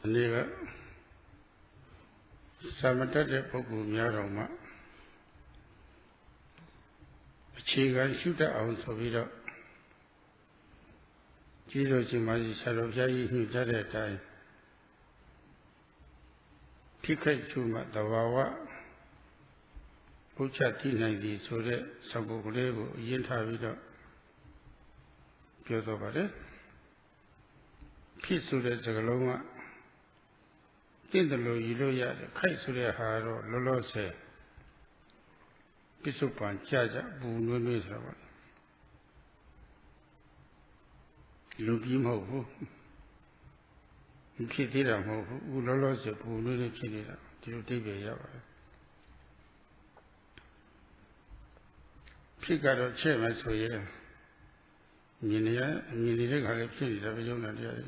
Nega Samatate Poku Myaroma Chiga shoot out of it. Jesus Maji Saroja, who did it. I pick it to the Wawa Pucha Tina, so that Sabukulego, Yentavida Piotobare Peace to the Zagaloma. In the Loya, the Kaisure Haro, Lolo say Pisupan Jaja, Bunu Lubim Hofu Kitira Hofu, Lolo say Bunu Kitira, till Tibia. Picaro Chairman, so yeah. Minia, Minia Kalipin, the Villona.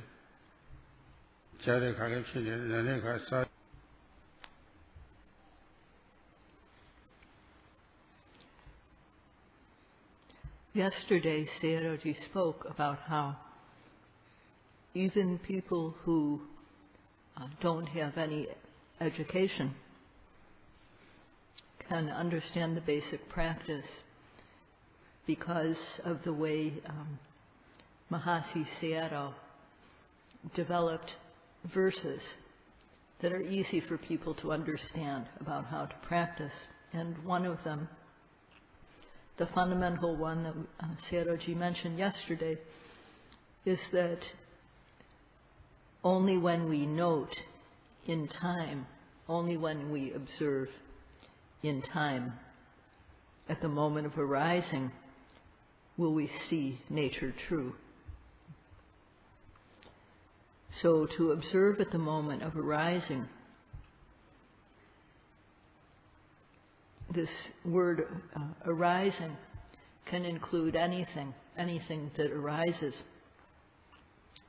Yesterday, Sayadaw spoke about how even people who don't have any education can understand the basic practice because of the way Mahasi Sayadaw developed verses that are easy for people to understand about how to practice. And one of them, the fundamental one that Sayadaw mentioned yesterday, is that only when we note in time, only when we observe in time, at the moment of arising, will we see nature true. So to observe at the moment of arising, this word arising can include anything that arises.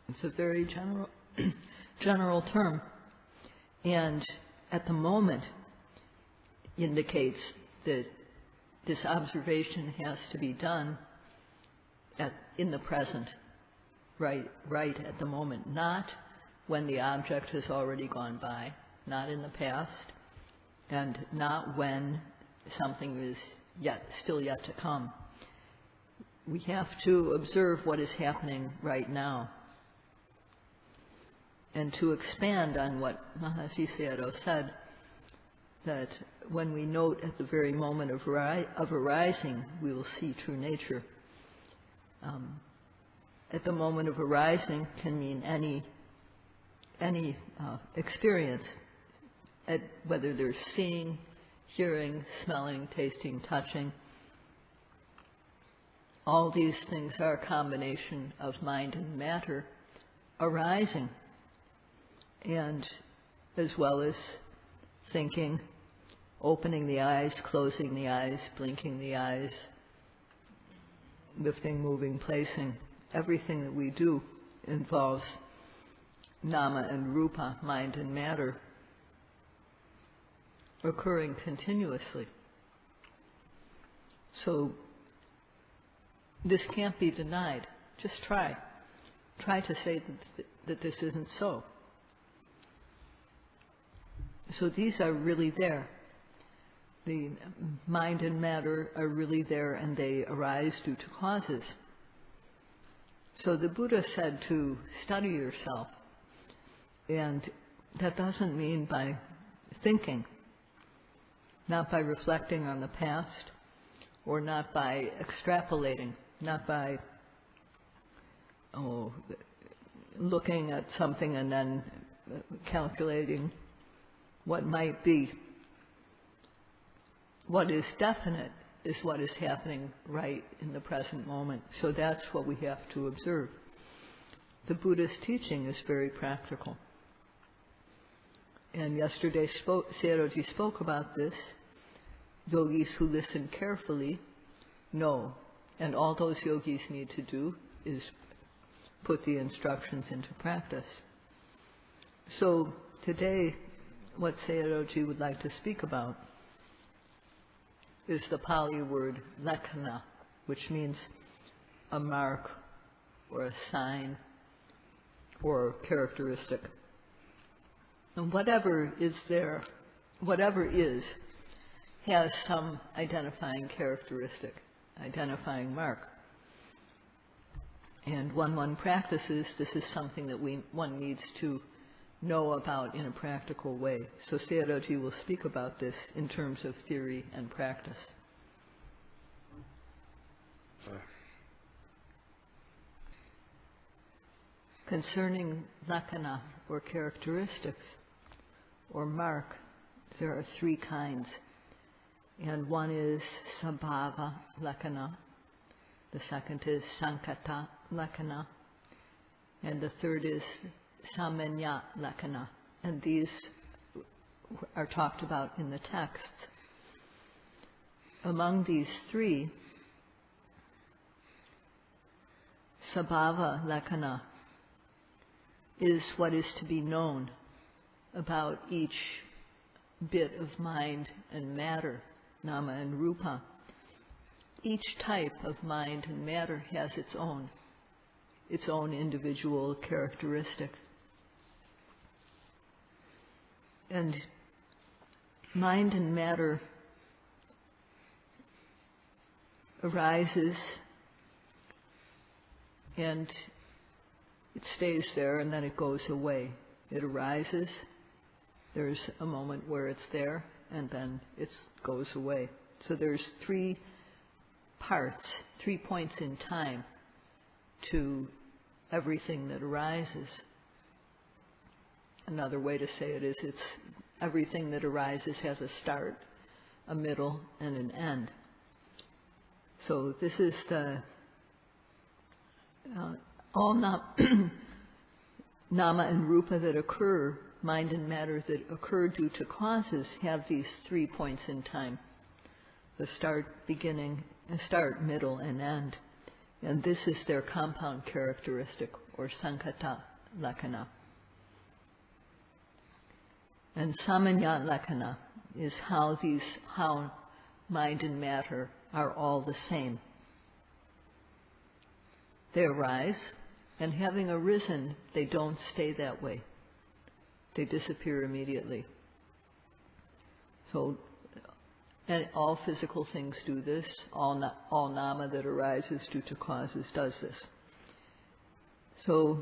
It's a very general term. And at the moment indicates that this observation has to be done in the present. Right at the moment, not when the object has already gone by, not in the past, and not when something is still yet to come. We have to observe what is happening right now. And to expand on what Mahasi Sayadaw said, that when we note at the very moment of arising, we will see true nature. At the moment of arising can mean any experience, whether they're seeing, hearing, smelling, tasting, touching. All these things are a combination of mind and matter arising, and as well as thinking, opening the eyes, closing the eyes, blinking the eyes, lifting, moving, placing. Everything that we do involves nama and rupa, mind and matter, occurring continuously. So this can't be denied. Just try. Try to say that this isn't so. So these are really there. The mind and matter are really there, and they arise due to causes. So the Buddha said to study yourself, and that doesn't mean by thinking, not by reflecting on the past, or not by extrapolating, not by looking at something and then calculating what might be. What is definite is what is happening right in the present moment. So that's what we have to observe. The Buddha's teaching is very practical. And yesterday Sayadaw spoke about this. Yogis who listen carefully know. And all those yogis need to do is put the instructions into practice. So today, what Sayadaw would like to speak about is the Pali word lakkhana, which means a mark or a sign or characteristic. And whatever is there, whatever is, has some identifying characteristic, identifying mark. And when one practices, this is something that one needs to know about in a practical way. So Sayadaw U will speak about this in terms of theory and practice. Concerning lakkhana, or characteristics, or mark, there are three kinds. And one is sabhava lakkhana, the second is sankata lakkhana, and the third is samanya lakkhana. And these are talked about in the text. Among these three, sabhava lakkhana is what is to be known about each bit of mind and matter, nama and rupa. Each type of mind and matter has its own individual characteristic. And mind and matter arises and it stays there, and then it goes away. It arises, there's a moment where it's there, and then it goes away. So there's three parts, 3 points in time to everything that arises. Another way to say it is it's everything that arises has a start, a middle, and an end. So this is the all nama and rupa that occur, mind and matter that occur due to causes, have these 3 points in time. The start, beginning, start, middle, and end. And this is their compound characteristic, or sankata lakkhana. And samanya lakkhana is how mind and matter are all the same. They arise, and having arisen, they don't stay that way. They disappear immediately. So, and all physical things do this. All nama that arises due to causes does this. So,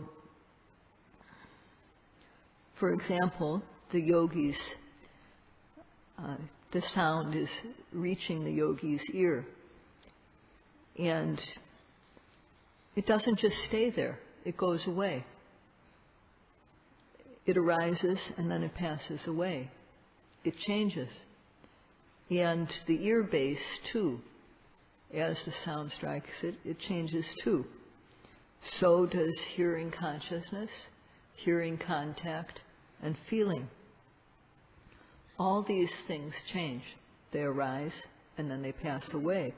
for example, the yogis, the sound is reaching the yogi's ear, and it doesn't just stay there. It goes away. It arises and then it passes away. It changes. And the ear base, too, as the sound strikes it, it changes too. So does hearing consciousness, hearing contact, and feeling. All these things change. They arise and then they pass away.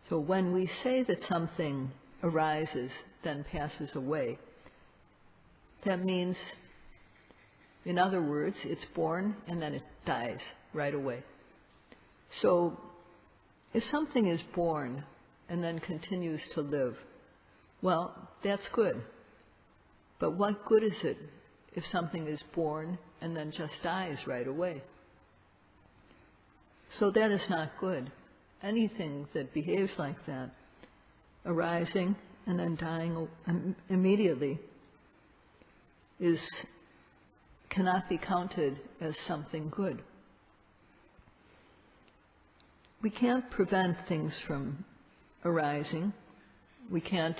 So when we say that something arises, then passes away, that means, in other words, it's born and then it dies right away. So if something is born and then continues to live, well, that's good. But what good is it if something is born and then just dies right away? So that is not good. Anything that behaves like that, arising and then dying immediately, cannot be counted as something good. We can't prevent things from arising. We can't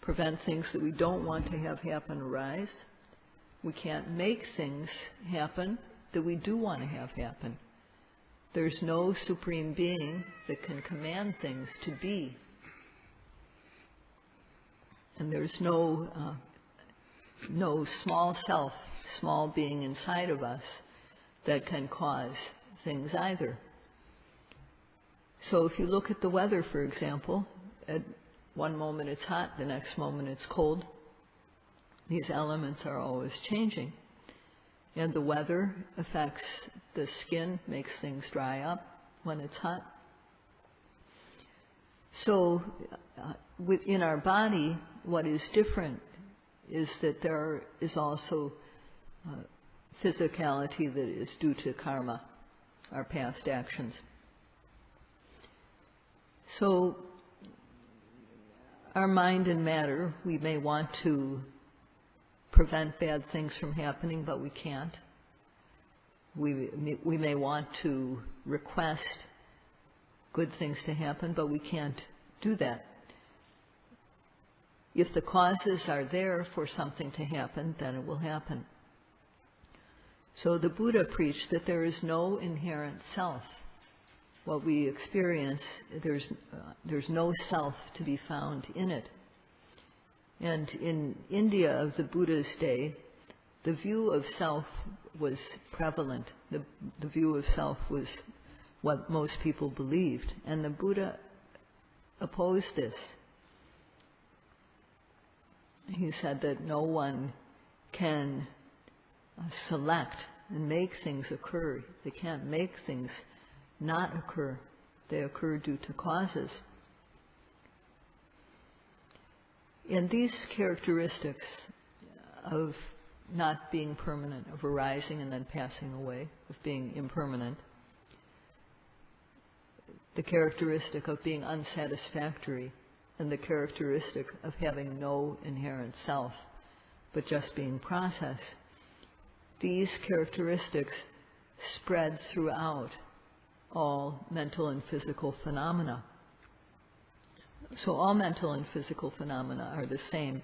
prevent things that we don't want to have happen arise. We can't make things happen that we do want to have happen. There's no supreme being that can command things to be. And there's no small self, small being inside of us that can cause things either. So if you look at the weather, for example, at one moment it's hot, the next moment it's cold. These elements are always changing. And the weather affects the skin, makes things dry up when it's hot. So within our body, what is different is that there is also physicality that is due to karma, our past actions. So, our mind and matter, we may want to prevent bad things from happening, but we can't. We may want to request good things to happen, but we can't do that. If the causes are there for something to happen, then it will happen. So the Buddha preached that there is no inherent self. What we experience, there's no self to be found in it. And in India of the Buddha's day, the view of self was prevalent. The view of self was what most people believed. And the Buddha opposed this. He said that no one can select and make things occur. They can't make things not occur. They occur due to causes. And these characteristics of not being permanent, of arising and then passing away, of being impermanent, the characteristic of being unsatisfactory, and the characteristic of having no inherent self, but just being process, these characteristics spread throughout all mental and physical phenomena. So all mental and physical phenomena are the same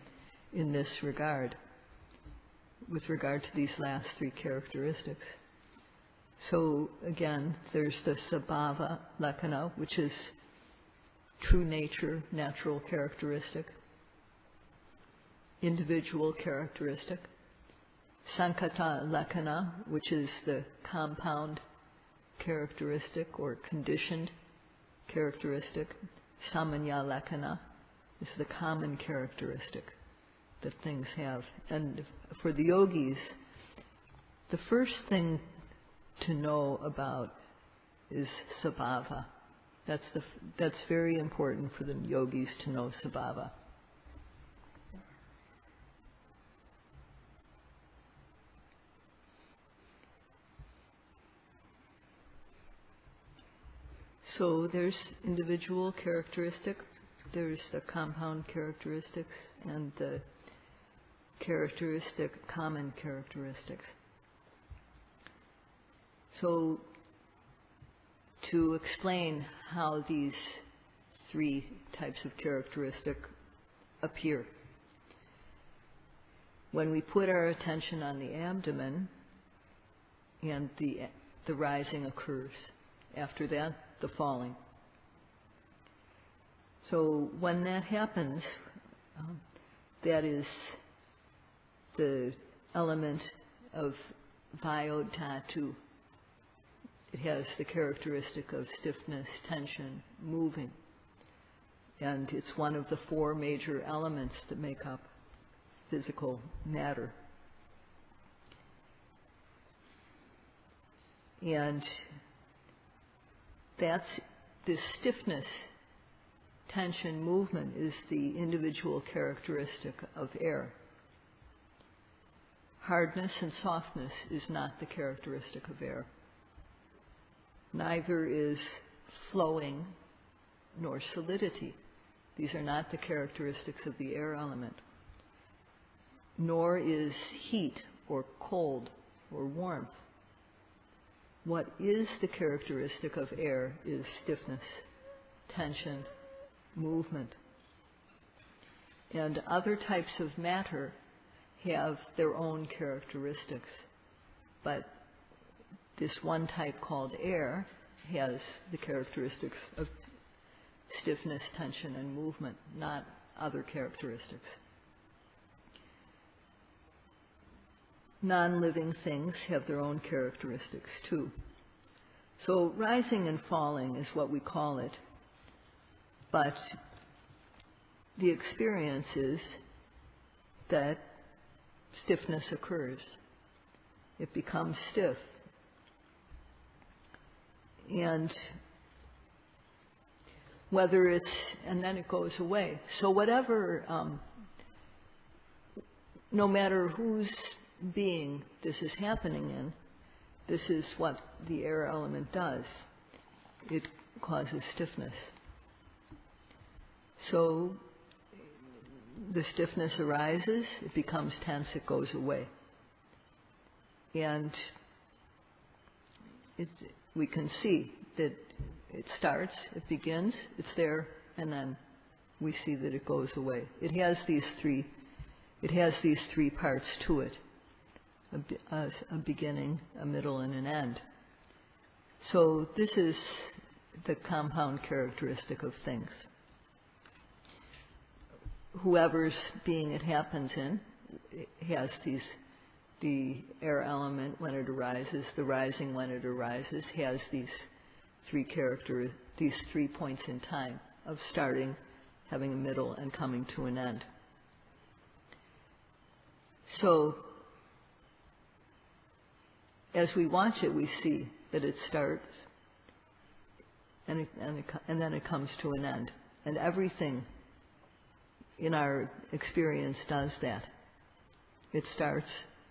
in this regard, with regard to these last three characteristics. So again, there's the sabhava lakkhana, which is true nature, natural characteristic, individual characteristic, sankata lakkhana, which is the compound characteristic or conditioned characteristic, samanya lakkhana is the common characteristic that things have. And for the yogis, the first thing to know about is sabhava. That's very important for the yogis to know sabhava. So there's individual characteristic, there's the compound characteristics, and the common characteristics. So to explain how these three types of characteristic appear. When we put our attention on the abdomen, and the rising occurs. After that, the falling. So when that happens, that is the element of vayodhatu. It has the characteristic of stiffness, tension, moving. And it's one of the four major elements that make up physical matter. And this stiffness, tension, movement is the individual characteristic of air. Hardness and softness is not the characteristic of air. Neither is flowing nor solidity. These are not the characteristics of the air element. Nor is heat or cold or warmth. What is the characteristic of air is stiffness, tension, movement. And other types of matter have their own characteristics. But this one type called air has the characteristics of stiffness, tension, and movement, not other characteristics. Non-living things have their own characteristics too. So rising and falling is what we call it, but the experience is that stiffness occurs. It becomes stiff. And and then it goes away. So whatever, no matter whose being this is happening in, this is what the air element does. It causes stiffness. So the stiffness arises, it becomes tense, it goes away. And we can see that it starts, it begins, it's there, and then we see that it goes away. It has these three parts to it: a beginning, a middle, and an end. So this is the compound characteristic of things. Whoever's being it happens in has the air element when it arises, the rising when it arises, has these three points in time of starting, having a middle, and coming to an end. So as we watch it, we see that it starts and then it comes to an end. And everything in our experience does that. It starts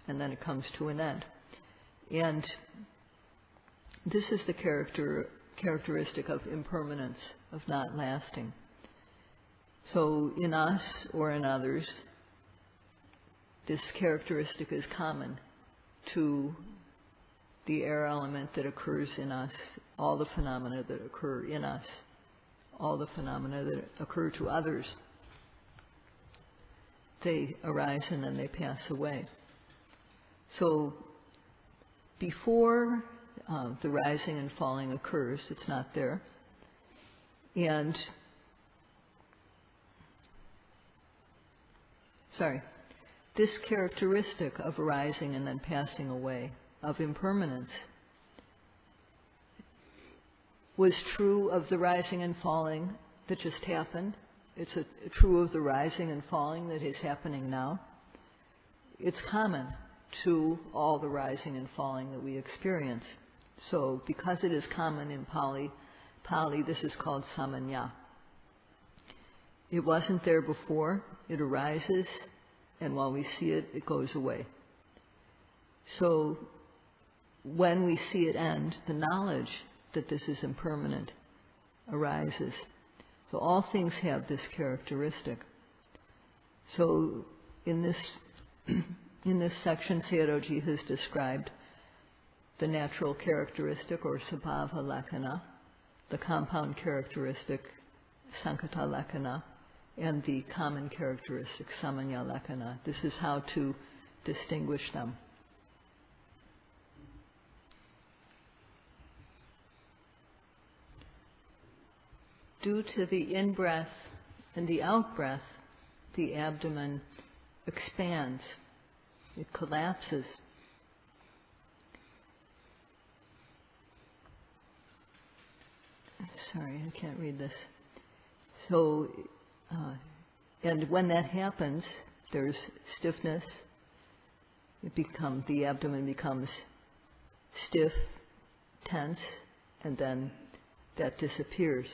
and then it comes to an end. And this is the characteristic of impermanence, of not lasting. So in us or in others, this characteristic is common to the air element that occurs in us, all the phenomena that occur in us, all the phenomena that occur to others. They arise and then they pass away. So before the rising and falling occurs, it's not there. And this characteristic of arising and then passing away, of impermanence, was true of the rising and falling that just happened. It's true of the rising and falling that is happening now. It's common to all the rising and falling that we experience. So because it is common in Pali, this is called samanya. It wasn't there before, it arises, and while we see it, it goes away. So when we see it end, the knowledge that this is impermanent arises. So all things have this characteristic. So in this section, Sayadaw has described the natural characteristic, or sabhava lakkhana, the compound characteristic, sankata lakkhana, and the common characteristic, samanya lakkhana. This is how to distinguish them. Due to the in-breath and the out-breath, the abdomen expands. It collapses. Sorry, I can't read this. So, and when that happens, there's stiffness. The abdomen becomes stiff, tense, and then that disappears.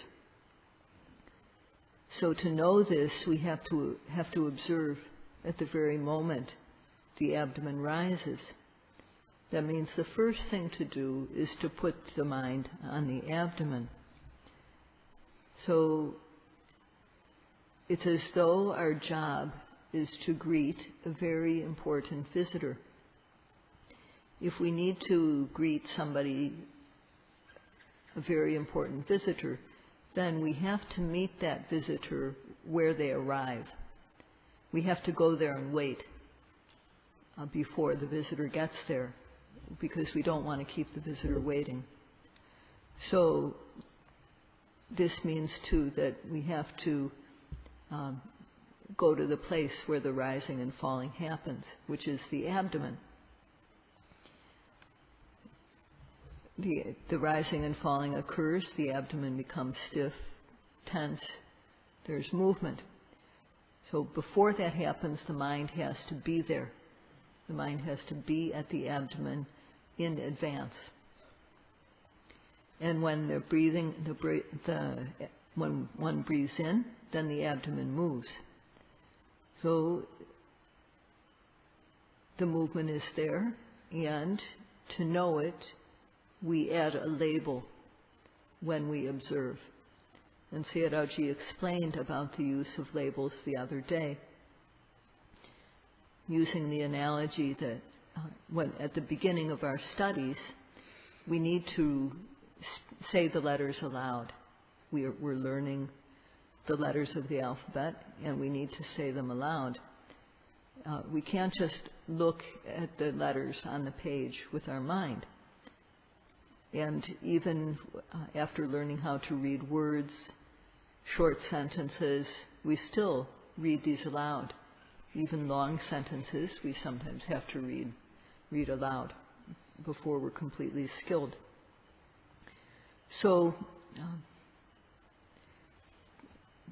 So to know this, we have to observe at the very moment the abdomen rises. That means the first thing to do is to put the mind on the abdomen. So it's as though our job is to greet a very important visitor. If we need to greet somebody, a very important visitor, then we have to meet that visitor where they arrive. We have to go there and wait before the visitor gets there, because we don't want to keep the visitor waiting. So this means too that we have to go to the place where the rising and falling happens, which is the abdomen. The rising and falling occurs, the abdomen becomes stiff, tense, there's movement. So before that happens, the mind has to be there. The mind has to be at the abdomen in advance. And when when one breathes in, then the abdomen moves. So the movement is there, and to know it, we add a label when we observe. And Sayadaw explained about the use of labels the other day, using the analogy that when at the beginning of our studies, we need to say the letters aloud. We're learning the letters of the alphabet, and we need to say them aloud. We can't just look at the letters on the page with our mind. And even after learning how to read words, short sentences, we still read these aloud. Even long sentences, we sometimes have to read aloud before we're completely skilled. So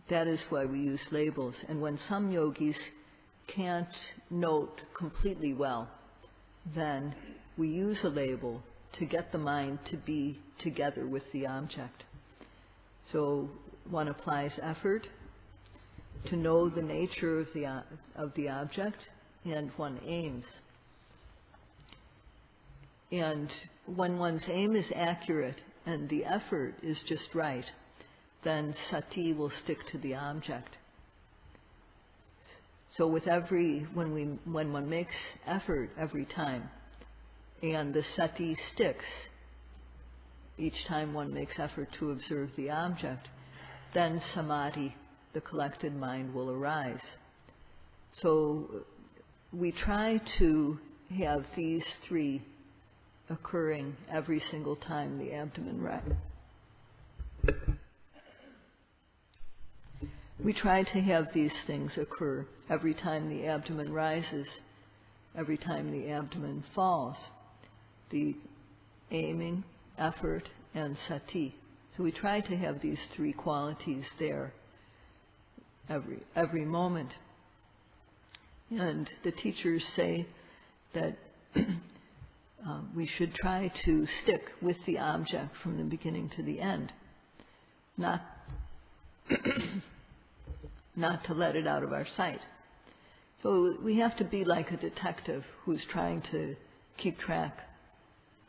that is why we use labels. And when some yogis can't note completely well, then we use a label to get the mind to be together with the object. So one applies effort to know the nature of the object, and one aims. And when one's aim is accurate and the effort is just right, then sati will stick to the object. So with when one makes effort every time, and the sati sticks each time one makes effort to observe the object, then samadhi, the collected mind, will arise. So we try to have these three occurring every single time the abdomen rises. We try to have these things occur every time the abdomen rises, every time the abdomen falls. The aiming, effort, and sati. So we try to have these three qualities there every moment. And the teachers say that we should try to stick with the object from the beginning to the end, not to let it out of our sight. So we have to be like a detective who's trying to keep track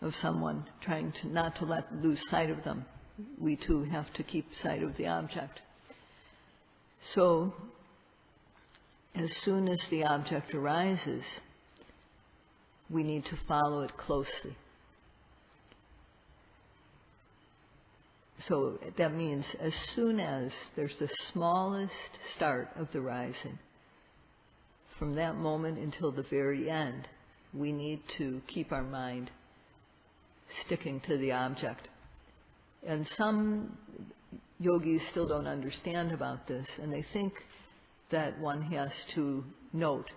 of someone, trying to not to lose sight of them. We too have to keep sight of the object. So as soon as the object arises, we need to follow it closely. So that means as soon as there's the smallest start of the rising, from that moment until the very end, we need to keep our mind sticking to the object. And some yogis still don't understand about this, and they think that one has to note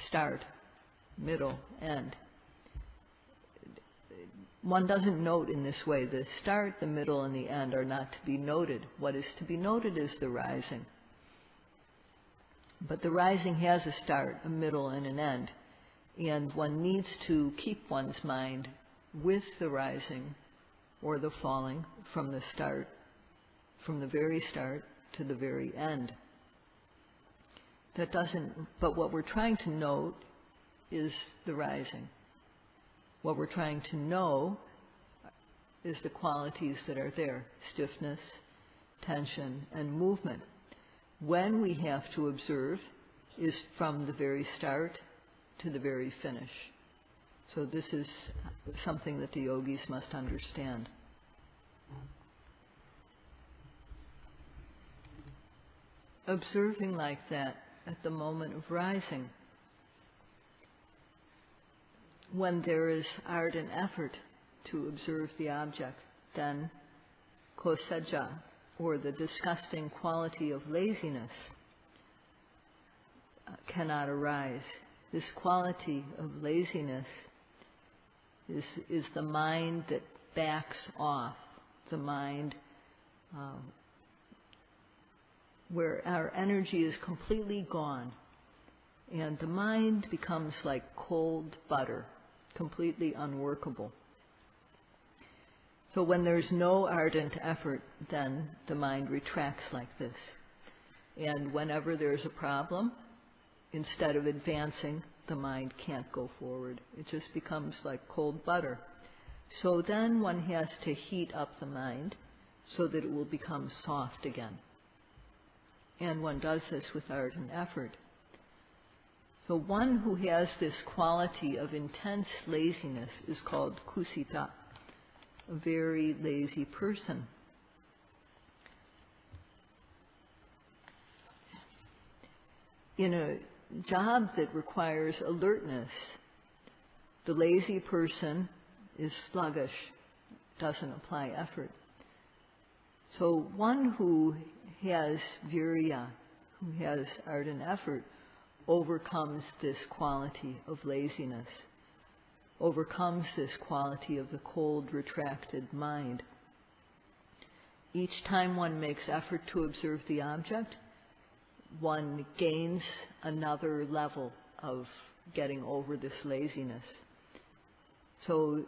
start, middle, end. One doesn't note in this way. The start, the middle, and the end are not to be noted. What is to be noted is the rising. But the rising has a start, a middle, and an end. And one needs to keep one's mind with the rising or the falling from the start, from the very start to the very end. But what we're trying to note is the rising. What we're trying to know is the qualities that are there: stiffness, tension, and movement. When we have to observe is from the very start to the very finish. So this is something that the yogis must understand. Observing like that at the moment of rising, when there is ardent effort to observe the object, then kosaja, or the disgusting quality of laziness, cannot arise. This quality of laziness is the mind that backs off, the mind where our energy is completely gone, and the mind becomes like cold butter, completely unworkable. So when there's no ardent effort, then the mind retracts like this. And whenever there's a problem, instead of advancing the mind can't go forward. It just becomes like cold butter. So then one has to heat up the mind so that it will become soft again. And one does this with art and effort. So one who has this quality of intense laziness is called kusita, a very lazy person. In a job that requires alertness, the lazy person is sluggish, doesn't apply effort. So one who has virya, who has art and effort, overcomes this quality of laziness, overcomes this quality of the cold, retracted mind. Each time one makes effort to observe the object, one gains another level of getting over this laziness. So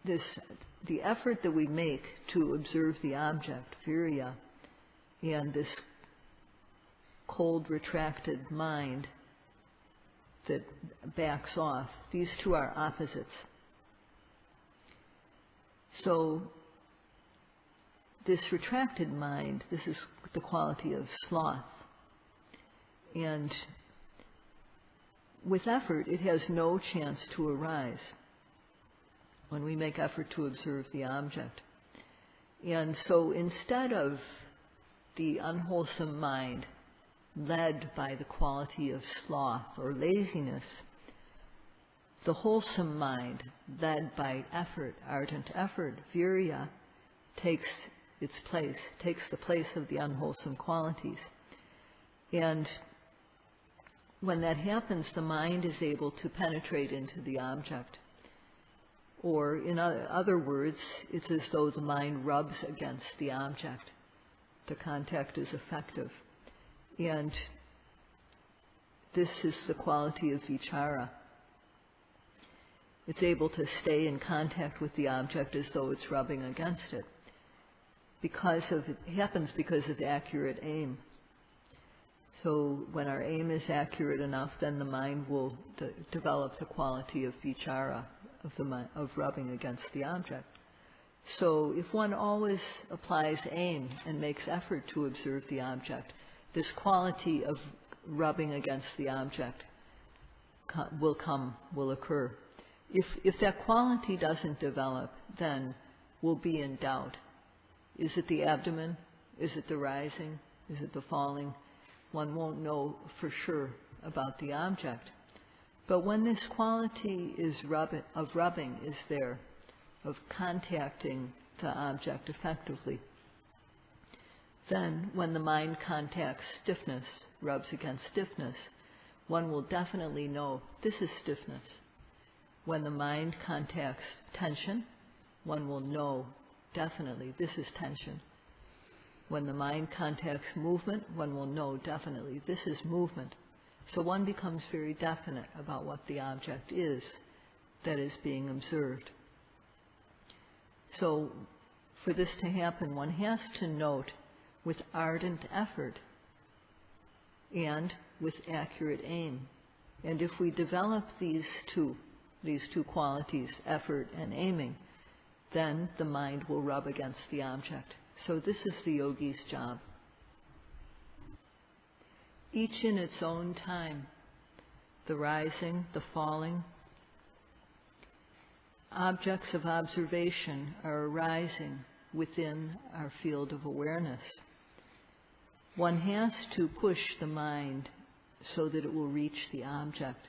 the effort that we make to observe the object, virya, and this cold, retracted mind that backs off, these two are opposites. So this retracted mind, this is the quality of sloth. And with effort, it has no chance to arise when we make effort to observe the object. And so instead of the unwholesome mind led by the quality of sloth or laziness, the wholesome mind led by effort, ardent effort, virya, takes its place, takes the place of the unwholesome qualities. And when that happens, the mind is able to penetrate into the object. Or in other words, it's as though the mind rubs against the object. The contact is effective. And this is the quality of vichara. It's able to stay in contact with the object as though it's rubbing against it. It happens because of accurate aim. So when our aim is accurate enough, then the mind will develop the quality of vichara, of rubbing against the object. So if one always applies aim and makes effort to observe the object, this quality of rubbing against the object will occur. If that quality doesn't develop, then we'll be in doubt. Is it the abdomen? Is it the rising? Is it the falling? One won't know for sure about the object. But when this quality of rubbing is there, of contacting the object effectively, then when the mind contacts stiffness, rubs against stiffness, one will definitely know this is stiffness. When the mind contacts tension, one will know definitely this is tension. When the mind contacts movement, one will know definitely this is movement. So one becomes very definite about what the object is that is being observed. So for this to happen, one has to note with ardent effort and with accurate aim. And if we develop these two qualities, effort and aiming, then the mind will rub against the object. So this is the yogi's job. Each in its own time, the rising, the falling, objects of observation are arising within our field of awareness. One has to push the mind so that it will reach the object.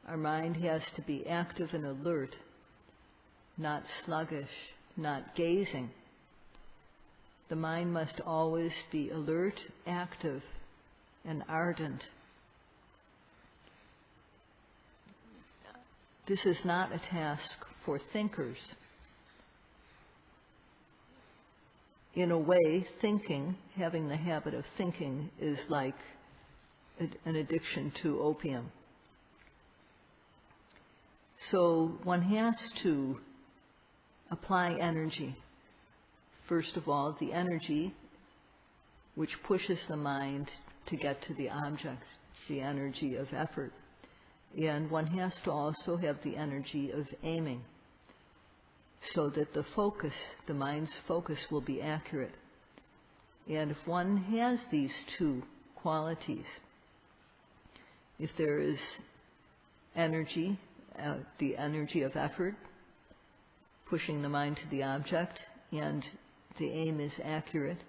Our mind has to be active and alert, not sluggish, not gazing. The mind must always be alert, active, and ardent. This is not a task for thinkers. In a way, thinking, having the habit of thinking, is like an addiction to opium. So one has to apply energy. First of all, the energy which pushes the mind to get to the object, the energy of effort. And one has to also have the energy of aiming, so that the mind's focus will be accurate. And if one has these two qualities, if there is energy, the energy of effort, pushing the mind to the object, and the aim is accurate,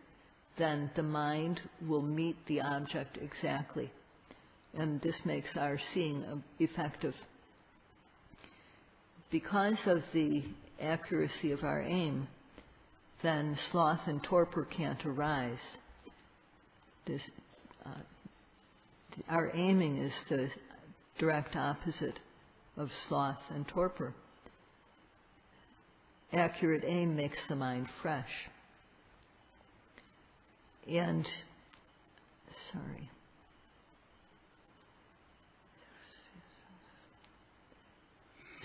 then the mind will meet the object exactly. And this makes our seeing effective. Because of the accuracy of our aim, then sloth and torpor can't arise. Our aiming is the direct opposite of sloth and torpor. Accurate aim makes the mind fresh. And,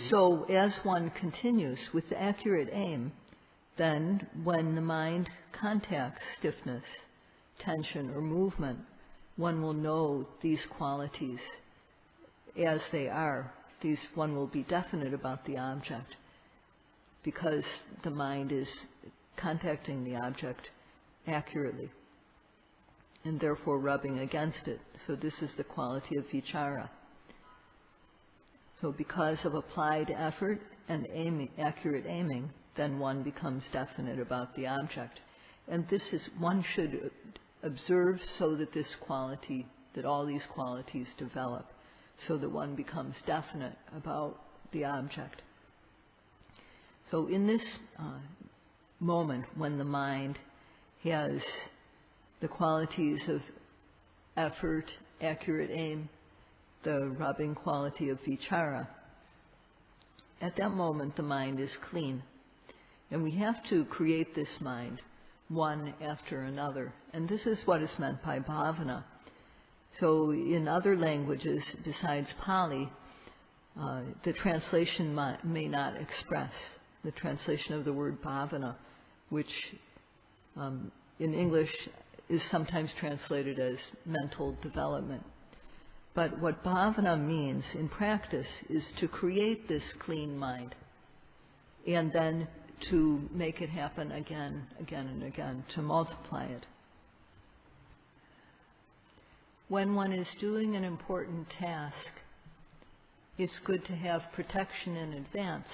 so as one continues with the accurate aim, then when the mind contacts stiffness, tension, or movement, one will know these qualities as they are. One will be definite about the object, because the mind is contacting the object accurately and therefore rubbing against it. So this is the quality of vichara. So because of applied effort and accurate aiming, then one becomes definite about the object. And this is, one should observe so that that all these qualities develop, so that one becomes definite about the object. So in this moment, when the mind has the qualities of effort, accurate aim, the rubbing quality of vichara, at that moment the mind is clean. And we have to create this mind, one after another. And this is what is meant by bhavana. So in other languages besides Pali, the translation may not express the translation of the word bhavana, which in English is sometimes translated as mental development. But what bhavana means in practice is to create this clean mind, and then to make it happen again, and again, to multiply it. When one is doing an important task, it's good to have protection in advance,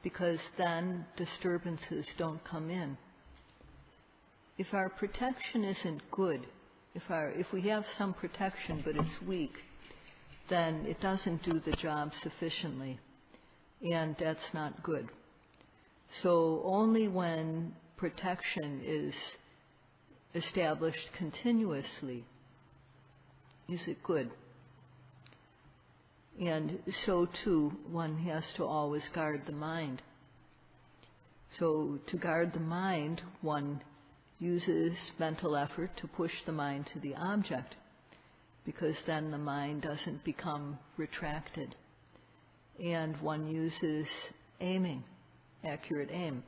because then disturbances don't come in. If our protection isn't good, if we have some protection but it's weak, then it doesn't do the job sufficiently, and that's not good. So only when protection is established continuously is it good. And so too, one has to always guard the mind. So to guard the mind, one uses mental effort to push the mind to the object, because then the mind doesn't become retracted. And one uses aiming, accurate aim.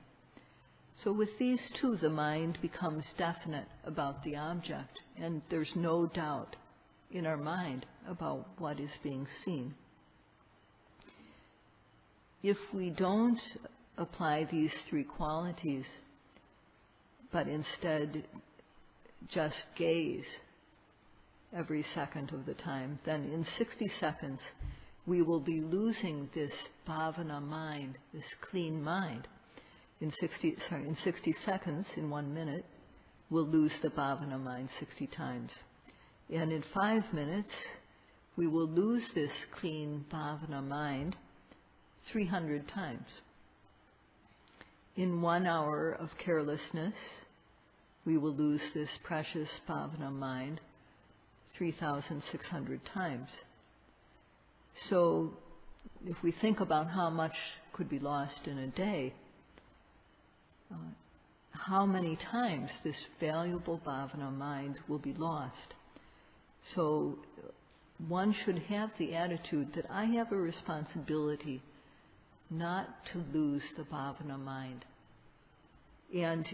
So with these two, the mind becomes definite about the object, and there's no doubt in our mind about what is being seen. If we don't apply these three qualities, but instead just gaze every second of the time, then in 60 seconds we will be losing this bhavana mind, this clean mind. In 60 seconds, in 1 minute, we'll lose the bhavana mind 60 times. And in 5 minutes, we will lose this clean bhavana mind 300 times. In 1 hour of carelessness, we will lose this precious bhavana mind 3,600 times. So if we think about how much could be lost in a day, how many times this valuable bhavana mind will be lost. So one should have the attitude that I have a responsibility not to lose the bhavana mind. And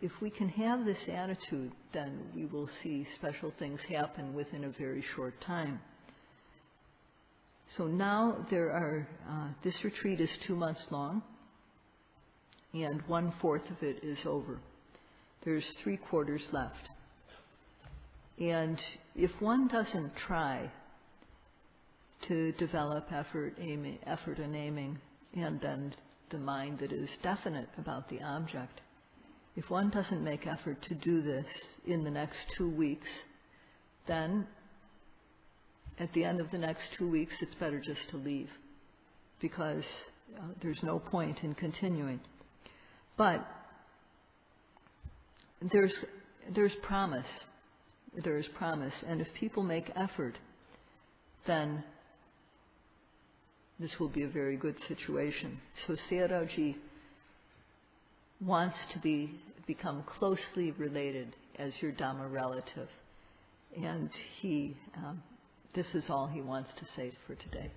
if we can have this attitude, then we will see special things happen within a very short time. So now this retreat is 2 months long, and 1/4 of it is over. There's 3/4 left. And if one doesn't try to develop effort and aiming, and then the mind that is definite about the object, if one doesn't make effort to do this in the next 2 weeks, then at the end of the next 2 weeks, it's better just to leave, because there's no point in continuing. But there's promise. There is promise. And if people make effort, then this will be a very good situation. So Sayadaw Ji wants to become closely related as your Dhamma relative. And this is all he wants to say for today.